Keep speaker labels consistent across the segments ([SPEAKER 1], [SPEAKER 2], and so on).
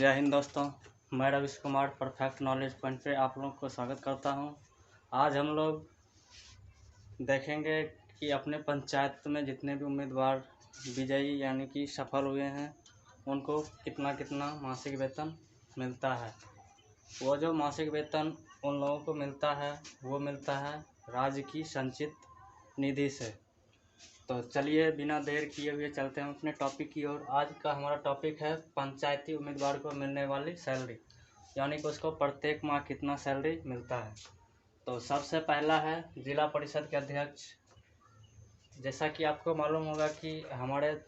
[SPEAKER 1] जय हिंद दोस्तों, मैं रविश कुमार परफेक्ट नॉलेज पॉइंट पे आप लोगों को स्वागत करता हूं। आज हम लोग देखेंगे कि अपने पंचायत में जितने भी उम्मीदवार विजयी यानी कि सफल हुए हैं उनको कितना कितना मासिक वेतन मिलता है। वो जो मासिक वेतन उन लोगों को मिलता है वो मिलता है राज्य की संचित निधि से। तो चलिए बिना देर किए हुए चलते हैं अपने टॉपिक की ओर। आज का हमारा टॉपिक है पंचायती उम्मीदवार को मिलने वाली सैलरी, यानी कि उसको प्रत्येक माह कितना सैलरी मिलता है। तो सबसे पहला है जिला परिषद के अध्यक्ष। जैसा कि आपको मालूम होगा कि हमारे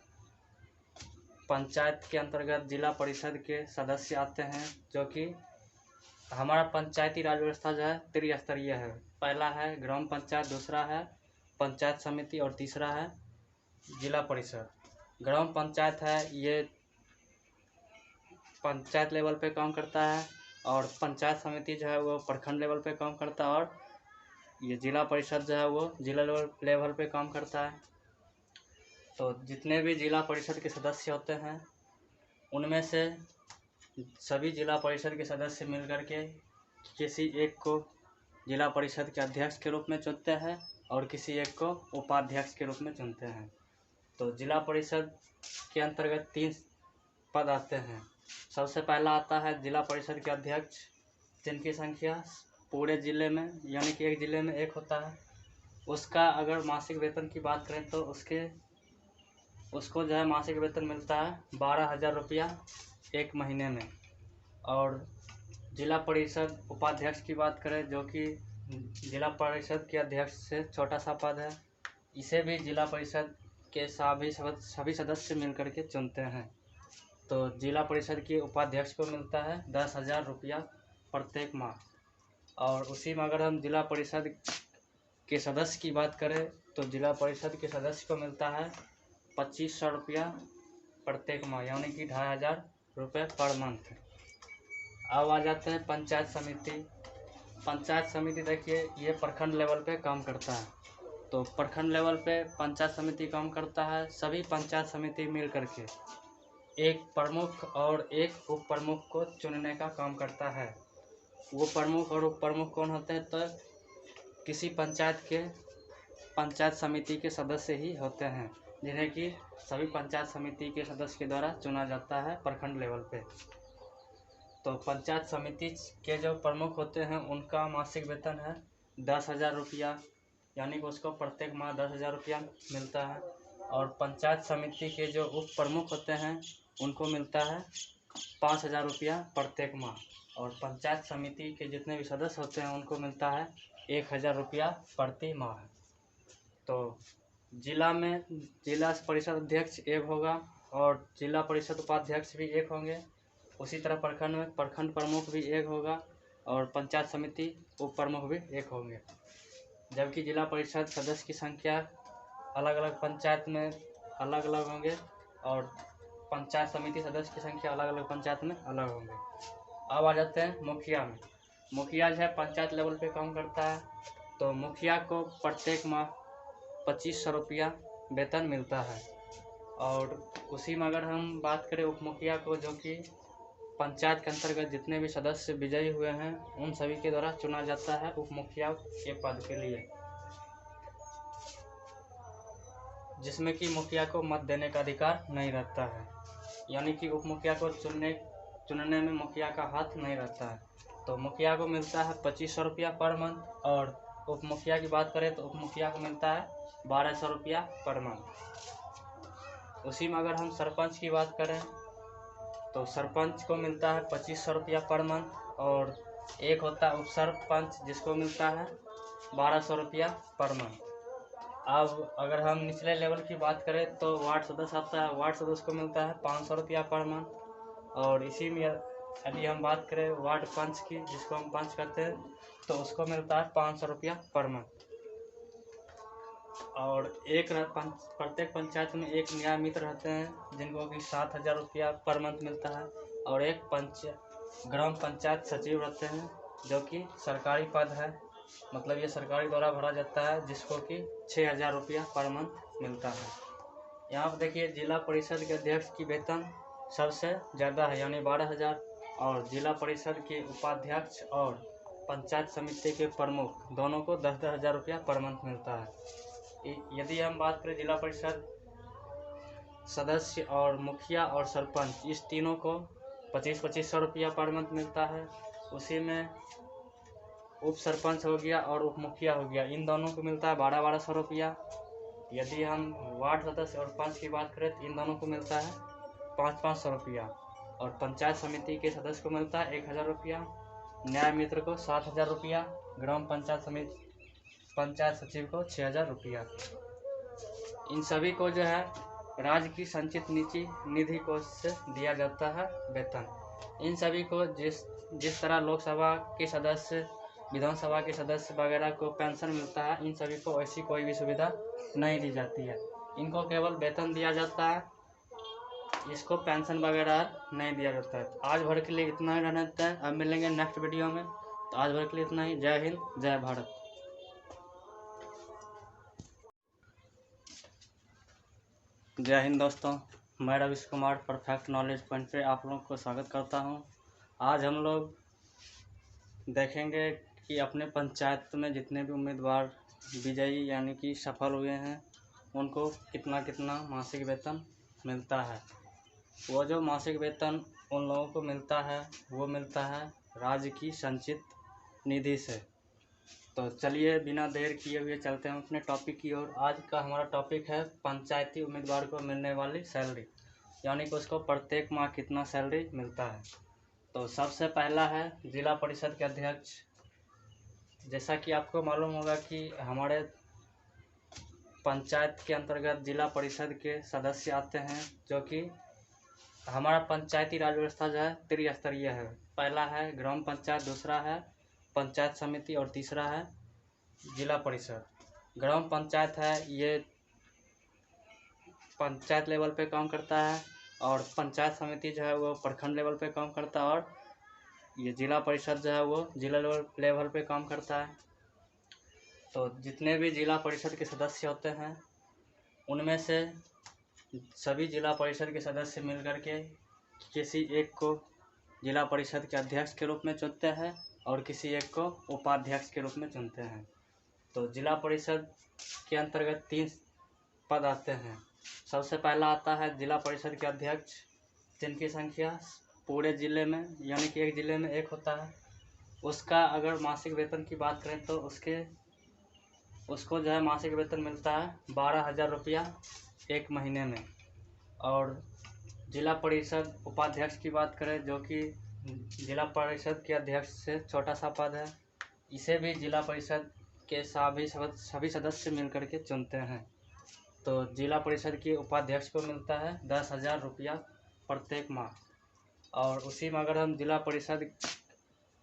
[SPEAKER 1] पंचायत के अंतर्गत जिला परिषद के सदस्य आते हैं, जो कि हमारा पंचायती राज व्यवस्था जो है त्रिस्तरीय है। पहला है ग्राम पंचायत, दूसरा है पंचायत समिति और तीसरा है जिला परिषद। ग्राम पंचायत है ये पंचायत लेवल पे काम करता है और पंचायत समिति जो है वो प्रखंड लेवल पे काम करता है और ये जिला परिषद जो है वो जिला लेवल पे काम करता है। तो जितने भी जिला परिषद के सदस्य होते हैं उनमें से सभी जिला परिषद के सदस्य मिलकर के किसी एक को जिला परिषद के अध्यक्ष के रूप में चुनते हैं और किसी एक को उपाध्यक्ष के रूप में चुनते हैं। तो जिला परिषद के अंतर्गत 3 पद आते हैं। सबसे पहला आता है जिला परिषद के अध्यक्ष, जिनकी संख्या पूरे ज़िले में यानी कि एक ज़िले में एक होता है। उसका अगर मासिक वेतन की बात करें तो उसको जो है मासिक वेतन मिलता है 12,000 रुपया एक महीने में। और जिला परिषद उपाध्यक्ष की बात करें, जो कि जिला परिषद के अध्यक्ष से छोटा सा पद है, इसे भी जिला परिषद के सभी सदस्य मिलकर के चुनते हैं। तो जिला परिषद के उपाध्यक्ष को मिलता है 10,000 रुपया प्रत्येक माह। और उसी में अगर हम जिला परिषद के सदस्य की बात करें तो जिला परिषद के सदस्य को मिलता है 2,500 रुपया प्रत्येक माह, यानी कि 2,500 रुपये पर मंथ। अब आ जाते हैं पंचायत समिति। पंचायत समिति देखिए ये प्रखंड लेवल पे काम करता है। तो प्रखंड लेवल पे पंचायत समिति काम करता है। सभी पंचायत समिति मिल करके एक प्रमुख और एक उप प्रमुख को चुनने का काम करता है। वो प्रमुख और उप प्रमुख कौन होते हैं? तो किसी पंचायत समिति के सदस्य ही होते हैं, जिन्हें कि सभी पंचायत समिति के सदस्य के द्वारा चुना जाता है प्रखंड लेवल पे। तो पंचायत समिति के जो प्रमुख होते हैं उनका मासिक वेतन है 10,000 रुपया, यानी कि उसको प्रत्येक माह 10,000 रुपया मिलता है। और पंचायत समिति के जो उप प्रमुख होते हैं उनको मिलता है 5,000 रुपया प्रत्येक माह। और पंचायत समिति के जितने भी सदस्य होते हैं उनको मिलता है 1,000 रुपया प्रति माह। तो जिला में जिला परिषद अध्यक्ष एक होगा और जिला परिषद उपाध्यक्ष भी एक होंगे। उसी तरह प्रखंड में प्रखंड प्रमुख भी एक होगा और पंचायत समिति उप प्रमुख भी एक होंगे। जबकि जिला परिषद सदस्य की संख्या अलग अलग पंचायत में अलग अलग होंगे और पंचायत समिति सदस्य की संख्या अलग अलग पंचायत में अलग होंगे। अब आ जाते हैं मुखिया में। मुखिया जो है पंचायत लेवल पे काम करता है। तो मुखिया को प्रत्येक माह 2,500 रुपया वेतन मिलता है। और उसी में अगर हम बात करें उप मुखिया को, जो कि पंचायत के अंतर्गत जितने भी सदस्य विजयी हुए हैं उन सभी के द्वारा चुना जाता है उप मुखिया के पद के लिए, जिसमें कि मुखिया को मत देने का अधिकार नहीं रहता है, यानी कि उप मुखिया को चुनने में मुखिया का हाथ नहीं रहता है। तो मुखिया को मिलता है 2,500 रुपया पर मंथ। और उप मुखिया की बात करें तो उप मुखिया को मिलता है 1,200 रुपया पर मंथ। उसी में अगर हम सरपंच की बात करें तो सरपंच को मिलता है 2,500 रुपया पर मंथ। और एक होता है उप सरपंच जिसको मिलता है 1,200 रुपया पर मंथ। अब अगर हम निचले लेवल की बात करें तो वार्ड सदस्य आता है। वार्ड सदस्य को मिलता है 500 रुपया पर मंथ। और इसी में यदि हम बात करें वार्ड पंच की, जिसको हम पंच करते हैं, तो उसको मिलता है 500 रुपया पर मंथ। और प्रत्येक पंचायत में एक न्याय मित्र रहते हैं जिनको कि 7,000 रुपया पर मंथ मिलता है। और एक ग्राम पंचायत सचिव रहते हैं, जो कि सरकारी पद है, मतलब ये सरकारी द्वारा भरा जाता है, जिसको कि 6,000 रुपया पर मंथ मिलता है। यहाँ पर देखिए जिला परिषद के अध्यक्ष की वेतन सबसे ज़्यादा है यानी 12,000, और जिला परिषद के उपाध्यक्ष और पंचायत समिति के प्रमुख दोनों को 10-10 हज़ार रुपया पर मंथ मिलता है। यदि हम बात करें जिला परिषद सदस्य और मुखिया और सरपंच, इस तीनों को 25-2500 रुपया पर मंथ मिलता है। उसी में उप सरपंच हो गया और उप मुखिया हो गया, इन दोनों को मिलता है 1200 रुपया। यदि हम वार्ड सदस्य और पंच की बात करें तो इन दोनों को मिलता है 500 रुपया, और पंचायत समिति के सदस्य को मिलता है 1000 रुपया, न्याय मित्र को 7000 रुपया, ग्राम पंचायत सचिव को 6000 रुपया। इन सभी को जो है राज्य की संचित निधि कोष से दिया जाता है वेतन। इन सभी को जिस तरह लोकसभा के सदस्य, विधानसभा के सदस्य वगैरह को पेंशन मिलता है, इन सभी को ऐसी कोई भी सुविधा नहीं दी जाती है। इनको केवल वेतन दिया जाता है, इसको पेंशन वगैरह नहीं दिया जाता है। आज भर के लिए इतना ही रहना था। अब मिलेंगे नेक्स्ट वीडियो में। तो आज भर के लिए इतना ही। जय हिंद, जय भारत। जय हिंद दोस्तों, मैं रविश कुमार परफेक्ट नॉलेज पॉइंट पे आप लोगों को स्वागत करता हूं। आज हम लोग देखेंगे कि अपने पंचायत में जितने भी उम्मीदवार विजयी यानी कि सफल हुए हैं, उनको कितना कितना मासिक वेतन मिलता है। वो जो मासिक वेतन उन लोगों को मिलता है वो मिलता है राज्य की संचित निधि से। तो चलिए बिना देर किए हुए चलते हैं अपने टॉपिक की ओर। आज का हमारा टॉपिक है पंचायती उम्मीदवार को मिलने वाली सैलरी, यानी कि उसको प्रत्येक माह कितना सैलरी मिलता है। तो सबसे पहला है जिला परिषद के अध्यक्ष। जैसा कि आपको मालूम होगा कि हमारे पंचायत के अंतर्गत जिला परिषद के सदस्य आते हैं, जो कि हमारा पंचायती राज व्यवस्था जो है त्रिस्तरीय है। पहला है ग्राम पंचायत, दूसरा है पंचायत समिति और तीसरा है जिला परिषद। ग्राम पंचायत है, ये पंचायत लेवल पे काम करता है, और पंचायत समिति जो है वो प्रखंड लेवल पे काम करता है, और ये जिला परिषद जो है वो जिला लेवल पे काम करता है। तो जितने भी जिला परिषद के सदस्य होते हैं, उनमें से सभी जिला परिषद के सदस्य मिलकर के किसी एक को जिला परिषद के अध्यक्ष के रूप में चुनते हैं और किसी एक को उपाध्यक्ष के रूप में चुनते हैं। तो जिला परिषद के अंतर्गत 3 पद आते हैं। सबसे पहला आता है जिला परिषद के अध्यक्ष, जिनकी संख्या पूरे ज़िले में यानी कि एक ज़िले में एक होता है। उसका अगर मासिक वेतन की बात करें तो उसको जो है मासिक वेतन मिलता है 12,000 रुपया एक महीने में। और जिला परिषद उपाध्यक्ष की बात करें, जो कि जिला परिषद के अध्यक्ष से छोटा सा पद है, इसे भी जिला परिषद के सभी सदस्य मिलकर के चुनते हैं। तो जिला परिषद के उपाध्यक्ष को मिलता है 10,000 रुपया प्रत्येक माह। और उसी में अगर हम जिला परिषद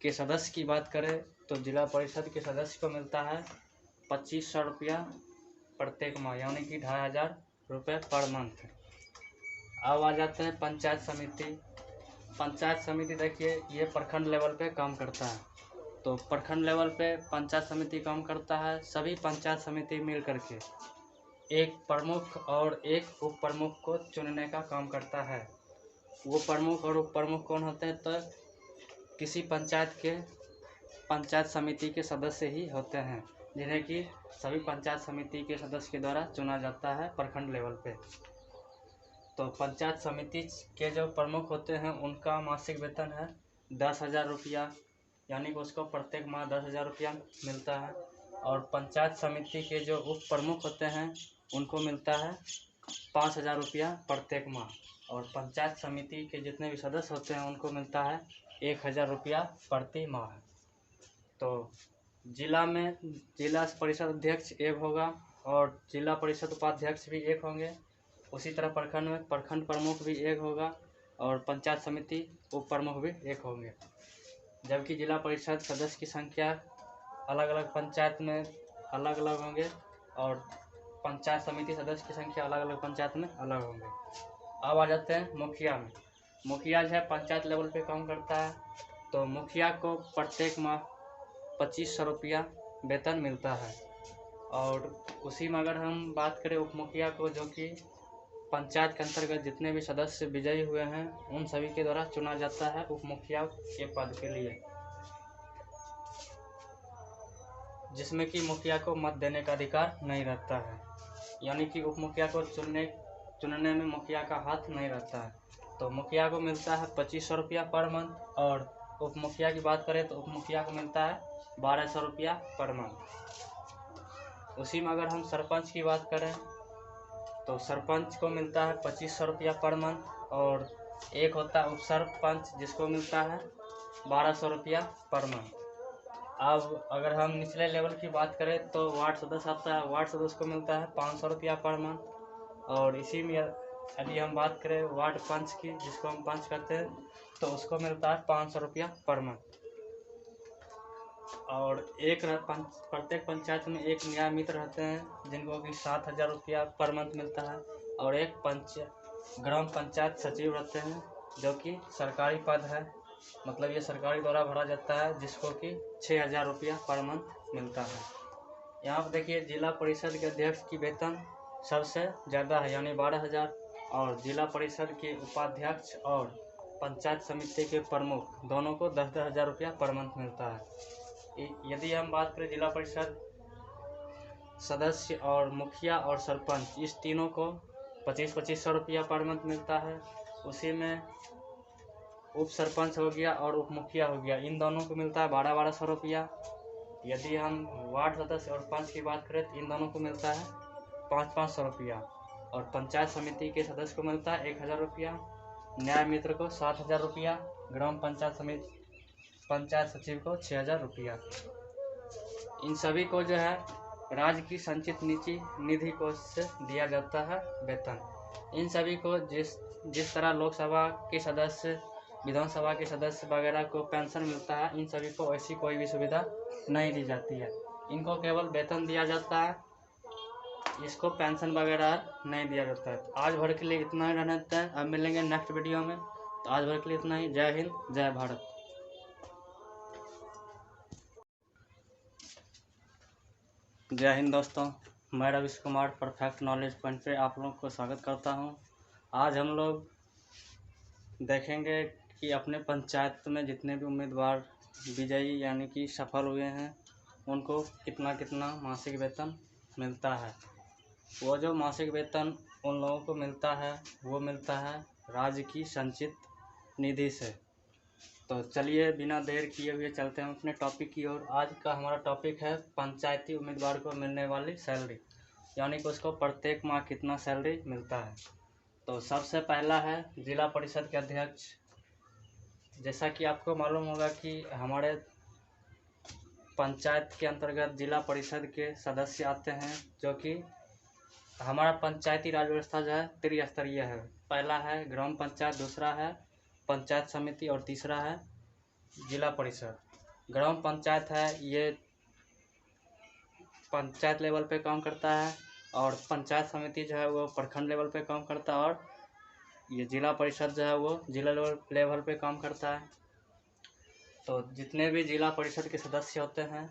[SPEAKER 1] के सदस्य की बात करें तो जिला परिषद के सदस्य को मिलता है 2500 रुपया प्रत्येक माह, यानी कि 2,500 रुपये पर मंथ। अब आ जाते हैं पंचायत समिति। पंचायत समिति देखिए, ये प्रखंड लेवल पे काम करता है। तो प्रखंड लेवल पे पंचायत समिति काम करता है। सभी पंचायत समिति मिल करके एक प्रमुख और एक उप प्रमुख को चुनने का काम करता है। वो प्रमुख और उप प्रमुख कौन होते हैं? तो किसी पंचायत समिति के सदस्य ही होते हैं, जिन्हें कि सभी पंचायत समिति के सदस्य के द्वारा चुना जाता है प्रखंड लेवल पे। तो पंचायत समिति के जो प्रमुख होते हैं उनका मासिक वेतन है 10,000 रुपया, यानी कि उसको प्रत्येक माह 10,000 रुपया मिलता है। और पंचायत समिति के जो उप प्रमुख होते हैं उनको मिलता है 5,000 रुपया प्रत्येक माह। और पंचायत समिति के जितने भी सदस्य होते हैं उनको मिलता है 1,000 रुपया प्रति माह। तो जिला में जिला परिषद अध्यक्ष एक होगा और जिला परिषद उपाध्यक्ष भी एक होंगे। उसी तरह प्रखंड में प्रखंड प्रमुख भी एक होगा और पंचायत समिति उप प्रमुख भी एक होंगे। जबकि जिला परिषद सदस्य की संख्या अलग अलग पंचायत में अलग अलग होंगे और पंचायत समिति सदस्य की संख्या अलग अलग पंचायत में अलग होंगे। अब आ जाते हैं मुखिया में। मुखिया जो है पंचायत लेवल पे काम करता है। तो मुखिया को प्रत्येक माह 2500 रुपया वेतन मिलता है। और उसी में अगर हम बात करें उप मुखिया को, जो कि पंचायत के अंतर्गत जितने भी सदस्य विजयी हुए हैं उन सभी के द्वारा चुना जाता है उप मुखिया के पद के लिए, जिसमें कि मुखिया को मत देने का अधिकार नहीं रहता है, यानी कि उप मुखिया को चुनने में मुखिया का हाथ नहीं रहता है। तो मुखिया को मिलता है 2500 रुपया पर मंथ, और उप मुखिया की बात करें तो उप मुखिया को मिलता है 1200 रुपया पर मंथ। उसी में अगर हम सरपंच की बात करें तो सरपंच को मिलता है 2500 रुपया पर मंथ, और एक होता है उप सरपंच जिसको मिलता है 1200 रुपया पर मंथ। अब अगर हम निचले लेवल की बात करें तो वार्ड सदस्य आता है, वार्ड सदस्य को मिलता है 500 रुपया पर मंथ। और इसी में यदि हम बात करें वार्ड पंच की, जिसको हम पंच कहते हैं, तो उसको मिलता है 500 रुपया पर मंथ। और प्रत्येक पंचायत में एक न्याय मित्र रहते हैं जिनको कि 7000 रुपया पर मंथ मिलता है, और एक ग्राम पंचायत सचिव रहते हैं जो कि सरकारी पद है, मतलब ये सरकारी द्वारा भरा जाता है, जिसको कि 6000 रुपया पर मंथ मिलता है। यहाँ पर देखिए जिला परिषद के अध्यक्ष की वेतन सबसे ज़्यादा है, यानी 12,000, और जिला परिषद के उपाध्यक्ष और पंचायत समिति के प्रमुख दोनों को 10-10 हज़ार रुपया पर मंथ मिलता है। यदि हम बात करें जिला परिषद सदस्य और मुखिया और सरपंच, इस तीनों को 2500 रुपया पर मंथ मिलता है। उसी में उप सरपंच हो गया और उप मुखिया हो गया, इन दोनों को मिलता है 1200 रुपया। यदि हम वार्ड सदस्य और पंच की बात करें तो इन दोनों को मिलता है 500 रुपया, और पंचायत समिति के सदस्य को मिलता है 1000 रुपया, न्याय मित्र को 7000 रुपया, ग्राम पंचायत सचिव को 6000 रुपया। इन सभी को जो है राज्य की संचित निधि कोष से दिया जाता है वेतन। इन सभी को जिस तरह लोकसभा के सदस्य, विधानसभा के सदस्य वगैरह को पेंशन मिलता है, इन सभी को ऐसी कोई भी सुविधा नहीं दी जाती है। इनको केवल वेतन दिया जाता है, इसको पेंशन वगैरह नहीं दिया जाता है। आज भर के लिए इतना ही रहना है, अब मिलेंगे नेक्स्ट वीडियो में। तो आज भर के लिए इतना ही। जय हिंद, जय भारत। जय हिंद दोस्तों, मैं रविश कुमार परफेक्ट नॉलेज पॉइंट पे आप लोगों को स्वागत करता हूं। आज हम लोग देखेंगे कि अपने पंचायत में जितने भी उम्मीदवार विजयी यानी कि सफल हुए हैं उनको कितना कितना मासिक वेतन मिलता है। वो जो मासिक वेतन उन लोगों को मिलता है वो मिलता है राज्य की संचित निधि से। तो चलिए बिना देर किए हुए चलते हैं अपने टॉपिक की ओर। आज का हमारा टॉपिक है पंचायती उम्मीदवार को मिलने वाली सैलरी, यानी कि उसको प्रत्येक माह कितना सैलरी मिलता है। तो सबसे पहला है जिला परिषद के अध्यक्ष। जैसा कि आपको मालूम होगा कि हमारे पंचायत के अंतर्गत जिला परिषद के सदस्य आते हैं, जो कि हमारा पंचायती राज व्यवस्था जो है त्रिस्तरीय है। पहला है ग्राम पंचायत, दूसरा है पंचायत समिति और तीसरा है जिला परिषद। ग्राम पंचायत है ये पंचायत लेवल पे काम करता है, और पंचायत समिति जो है वो प्रखंड लेवल पे काम करता है, और ये जिला परिषद जो है वो जिला लेवल पे काम करता है। तो जितने भी जिला परिषद के सदस्य होते हैं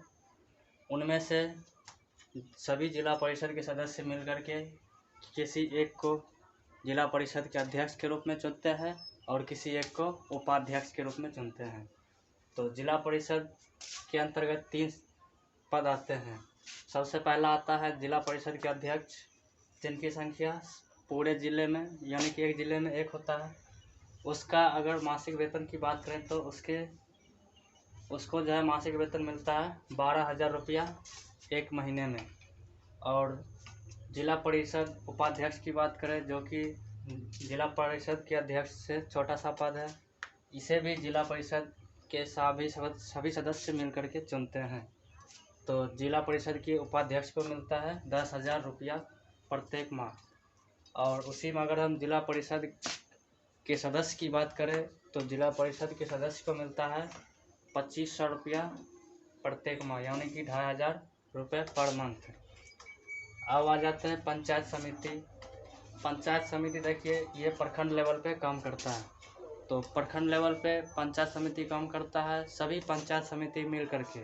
[SPEAKER 1] उनमें से सभी जिला परिषद के सदस्य मिलकर के किसी एक को जिला परिषद के अध्यक्ष के रूप में चुनते हैं और किसी एक को उपाध्यक्ष के रूप में चुनते हैं। तो जिला परिषद के अंतर्गत 3 पद आते हैं। सबसे पहला आता है जिला परिषद के अध्यक्ष, जिनकी संख्या पूरे ज़िले में यानी कि एक ज़िले में एक होता है। उसका अगर मासिक वेतन की बात करें तो उसको जो है मासिक वेतन मिलता है 12,000 रुपया एक महीने में। और जिला परिषद उपाध्यक्ष की बात करें, जो कि जिला परिषद के अध्यक्ष से छोटा सा पद है, इसे भी जिला परिषद के सभी सदस्य मिलकर के चुनते हैं। तो जिला परिषद के उपाध्यक्ष को मिलता है 10,000 रुपया प्रत्येक माह। और उसी में अगर हम जिला परिषद के सदस्य की बात करें तो जिला परिषद के सदस्य को मिलता है 2500 रुपया प्रत्येक माह, यानी कि 2500 रुपये पर मंथ। अब आ जाते हैं पंचायत समिति। पंचायत समिति देखिए ये प्रखंड लेवल पे काम करता है। तो प्रखंड लेवल पे पंचायत समिति काम करता है। सभी पंचायत समिति मिल करके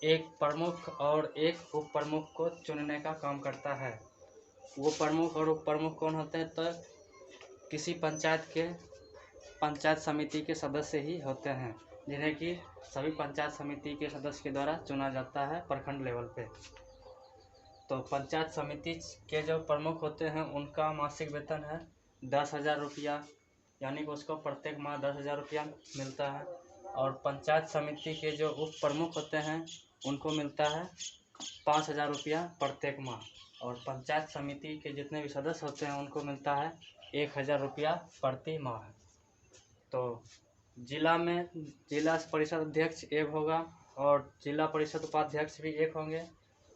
[SPEAKER 1] एक प्रमुख और एक उप प्रमुख को चुनने का काम करता है। वो प्रमुख और उप प्रमुख कौन होते हैं, तो किसी पंचायत समिति के सदस्य ही होते हैं, जिन्हें कि सभी पंचायत समिति के सदस्य के द्वारा चुना जाता है प्रखंड लेवल पे। तो पंचायत समिति के जो प्रमुख होते हैं उनका मासिक वेतन है 10,000 रुपया, यानी कि उसको प्रत्येक माह 10,000 रुपया मिलता है। और पंचायत समिति के जो उप प्रमुख होते हैं उनको मिलता है 5,000 रुपया प्रत्येक माह। और पंचायत समिति के जितने भी सदस्य होते हैं उनको मिलता है 1,000 रुपया प्रति माह। तो जिला में जिला परिषद अध्यक्ष एक होगा और जिला परिषद उपाध्यक्ष भी एक होंगे।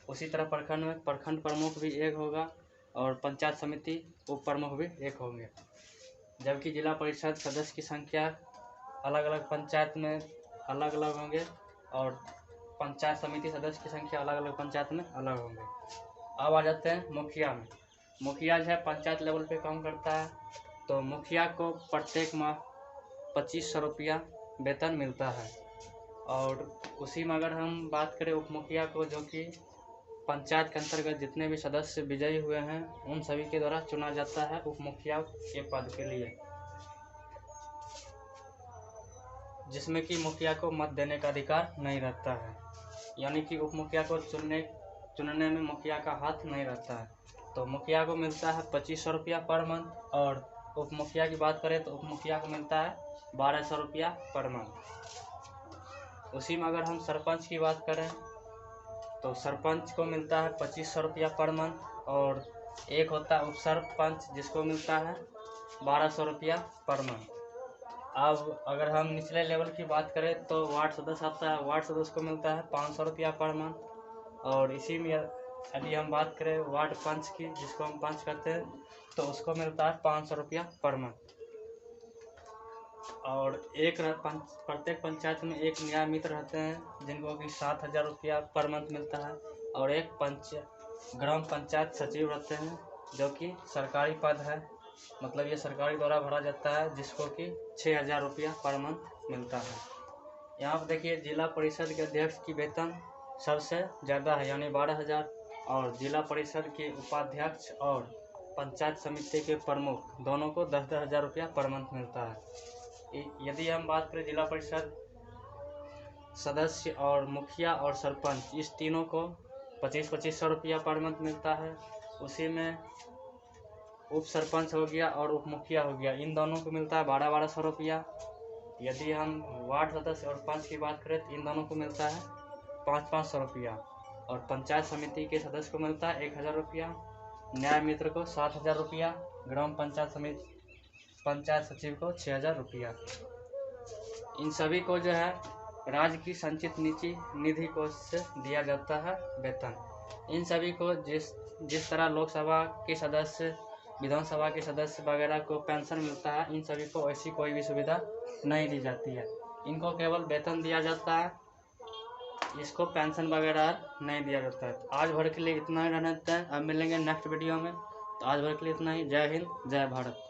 [SPEAKER 1] उसी तरह प्रखंड में प्रखंड प्रमुख भी एक होगा और पंचायत समिति उप प्रमुख भी एक होंगे। जबकि जिला परिषद सदस्य की संख्या अलग अलग पंचायत में अलग अलग होंगे और पंचायत समिति सदस्य की संख्या अलग अलग पंचायत में अलग होंगे। अब आ जाते हैं मुखिया में। मुखिया जो है पंचायत लेवल पे काम करता है। तो मुखिया को प्रत्येक माह 2,500 रुपया वेतन मिलता है। और उसी में अगर हम बात करें उप मुखिया को, जो कि पंचायत के अंतर्गत जितने भी सदस्य विजयी हुए हैं उन सभी के द्वारा चुना जाता है उप मुखिया के पद के लिए, जिसमें कि मुखिया को मत देने का अधिकार नहीं रहता है, यानी कि उप मुखिया को चुनने में मुखिया का हाथ नहीं रहता है। तो मुखिया को मिलता है 2,500 रुपया पर मंथ। और उप मुखिया की बात करें तो उप मुखिया को मिलता है 1,200 रुपया पर मंथ। उसी में अगर हम सरपंच की बात करें तो सरपंच को मिलता है 2,500 रुपया पर मंथ। और एक होता है उप सरपंच जिसको मिलता है 1,200 रुपया पर मंथ। अब अगर हम निचले लेवल की बात करें तो वार्ड सदस्य आता है, वार्ड सदस्य को मिलता है 500 रुपया पर मंथ। और इसी में यदि हम बात करें वार्ड पंच की, जिसको हम पंच करते हैं, तो उसको मिलता है 500 रुपया पर मंथ। और प्रत्येक पंचायत में एक न्याय मित्र रहते हैं जिनको कि 7,000 रुपया पर मंथ मिलता है। और एक ग्राम पंचायत सचिव रहते हैं जो कि सरकारी पद है, मतलब ये सरकारी द्वारा भरा जाता है, जिसको कि 6,000 रुपया पर मंथ मिलता है। यहाँ पर देखिए जिला परिषद के अध्यक्ष की वेतन सबसे ज़्यादा है, यानी 12,000। और जिला परिषद के उपाध्यक्ष और पंचायत समिति के प्रमुख दोनों को 10,000 रुपया पर मंथ मिलता है। यदि हम बात करें जिला परिषद सदस्य और मुखिया और सरपंच, इस तीनों को 2,500 रुपया पर मंथ मिलता है। उसी में उप सरपंच हो गया और उप मुखिया हो गया, इन दोनों को मिलता है 1,200 रुपया। यदि हम वार्ड सदस्य और पंच की बात करें तो इन दोनों को मिलता है 500 रुपया। और पंचायत समिति के सदस्य को मिलता है 1,000 रुपया, न्याय मित्र को 7,000 रुपया, ग्राम पंचायत सचिव को 6,000 रुपया। इन सभी को जो है राज्य की संचित निधि कोष से दिया जाता है वेतन। इन सभी को जिस तरह लोकसभा के सदस्य, विधानसभा के सदस्य वगैरह को पेंशन मिलता है, इन सभी को ऐसी कोई भी सुविधा नहीं दी जाती है। इनको केवल वेतन दिया जाता है, इसको पेंशन वगैरह नहीं दिया जाता है। आज भर के लिए इतना ही रहना है। अब मिलेंगे नेक्स्ट वीडियो में। तो आज भर के लिए इतना ही। जय हिंद, जय भारत।